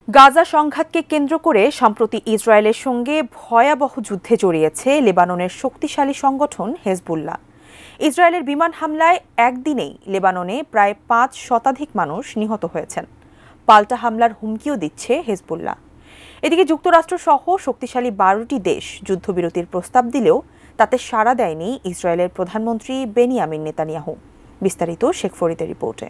গাজা সংঘাতকে কেন্দ্র করে সম্প্রতি ইসরায়েলের সঙ্গে ভয়াবহ যুদ্ধে জড়িয়েছে লেবাননের শক্তিশালী সংগঠন হেজবুল্লাহ। ইসরায়েলের বিমান হামলায় একদিনেই লেবাননে প্রায় ৫ শতাধিক মানুষ নিহত হয়েছেন। পাল্টা হামলার হুমকিও দিচ্ছে হেজবুল্লাহ। এদিকে যুক্তরাষ্ট্র সহ শক্তিশালী ১২টি দেশ যুদ্ধবিরতির প্রস্তাব দিলেও তাতে সাড়া দেয়নি ইসরায়েলের প্রধানমন্ত্রী বেনিয়ামিন নেতানিয়াহু। বিস্তারিত শেখ ফরিদের রিপোর্টে।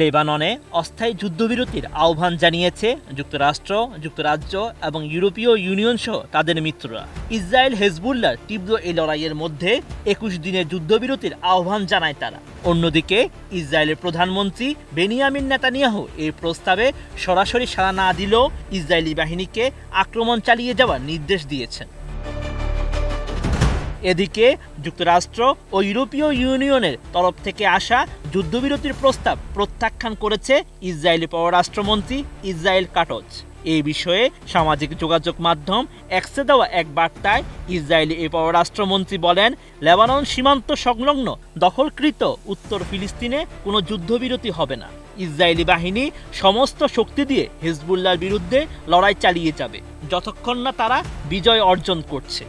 লেবাননে অস্থায়ী যুদ্ধবিরতির আহ্বান জানিয়েছে যুক্তরাষ্ট্র, যুক্তরাজ্য এবং ইউরোপীয় ইউনিয়ন সহ তাদের মিত্ররা। ইসরায়েল হেজবুল্লাহর তীব্র এই লড়াইয়ের মধ্যে ২১ দিনের যুদ্ধবিরতির আহ্বান জানায় তারা। অন্যদিকে ইসরায়েলের প্রধানমন্ত্রী বেনিয়ামিন নেতানিয়াহু এই প্রস্তাবে সরাসরি সাড়া না দিলেও ইসরায়েলি বাহিনীকে আক্রমণ চালিয়ে যাওয়ার নির্দেশ দিয়েছেন। এদিকে যুক্তরাষ্ট্র ও ইউরোপীয় ইউনিয়নের তরফ থেকে আসা যুদ্ধবিরতির প্রস্তাব প্রত্যাখ্যান করেছে ইসরায়েলি পররাষ্ট্রমন্ত্রী ইসরায়েল কাটজ। এই বিষয়ে সামাজিক যোগাযোগ মাধ্যম এক্সে দেওয়া এক বার্তায় ইসরায়েলি এই পররাষ্ট্রমন্ত্রী বলেন, লেবানন সীমান্ত সংলগ্ন দখলকৃত উত্তর ফিলিস্তিনে কোনো যুদ্ধবিরতি হবে না। ইসরায়েলি বাহিনী সমস্ত শক্তি দিয়ে হিজবুল্লাহর বিরুদ্ধে লড়াই চালিয়ে যাবে যতক্ষণ না তারা বিজয় অর্জন করছে।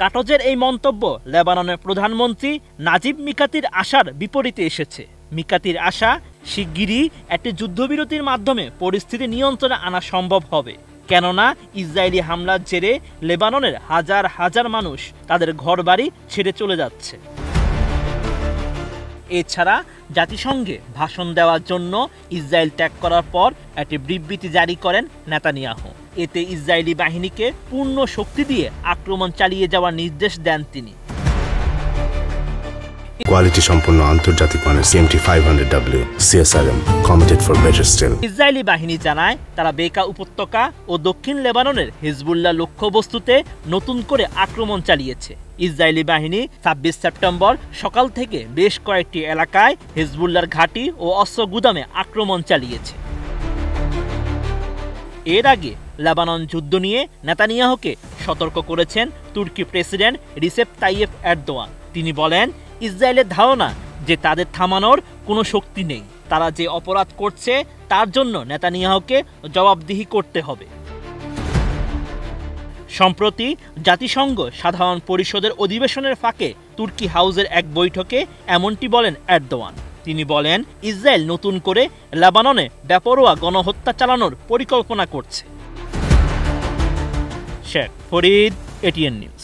কাটজের এই মন্তব্য লেবাননের প্রধানমন্ত্রী নাজিব মিকাতির আশার বিপরীতে এসেছে। মিকাতির আশা, শিগগিরই একটি যুদ্ধবিরতির মাধ্যমে পরিস্থিতি নিয়ন্ত্রণে আনা সম্ভব হবে, কেননা ইসরায়েলি হামলার জেরে লেবাননের হাজার হাজার মানুষ তাদের ঘরবাড়ি ছেড়ে চলে যাচ্ছে। এছাড়া জাতিসংঘে ভাষণ দেওয়ার জন্য ইসরায়েল ত্যাগ করার পর একটি বিবৃতি জারি করেন নেতানিয়াহু। এতে ইসরায়েলি বাহিনীকে পূর্ণ শক্তি দিয়ে আক্রমণ চালিয়ে যাওয়ার নির্দেশ দেন তিনি। কোয়ালিটি সম্পন্ন আন্তর্জাতিক মানের CMT 500W CSRM committed for better still. Israeli বাহিনী জানায় তারা বেকা উপত্যকা ও দক্ষিণ লেবাননের হিজবুল্লাহ লক্ষ্যবস্তুতে নতুন করে আক্রমণ চালিয়েছে। ইসরায়েলি বাহিনী ২৬ সেপ্টেম্বর সকাল থেকে বেশ কয়েকটি এলাকায় হিজবুল্লাহর ঘাঁটি ও অস্ত্র গুদামে আক্রমণ চালিয়েছে। এর আগে লেবানন যুদ্ধ নিয়ে নেতানিয়াহুকে সতর্ক করেছেন তুর্কি প্রেসিডেন্ট রিসেপ তাইয়েপ এরদোয়ান। তিনি বলেন, ইসরায়েলের ধারণা যে তাদের থামানোর কোনো শক্তি নেই। তারা যে অপরাধ করছে তার জন্য নেতানিয়াহুকে জবাবদিহি করতে হবে। সম্প্রতি জাতিসংঘ সাধারণ পরিষদের অধিবেশনের ফাঁকে তুর্কি হাউসের এক বৈঠকে এমনটি বলেন এরদোয়ান। তিনি বলেন, ইসরায়েল নতুন করে লেবাননে বেপরোয়া গণহত্যা চালানোর পরিকল্পনা করছে। Sheikh Farid, ATN news.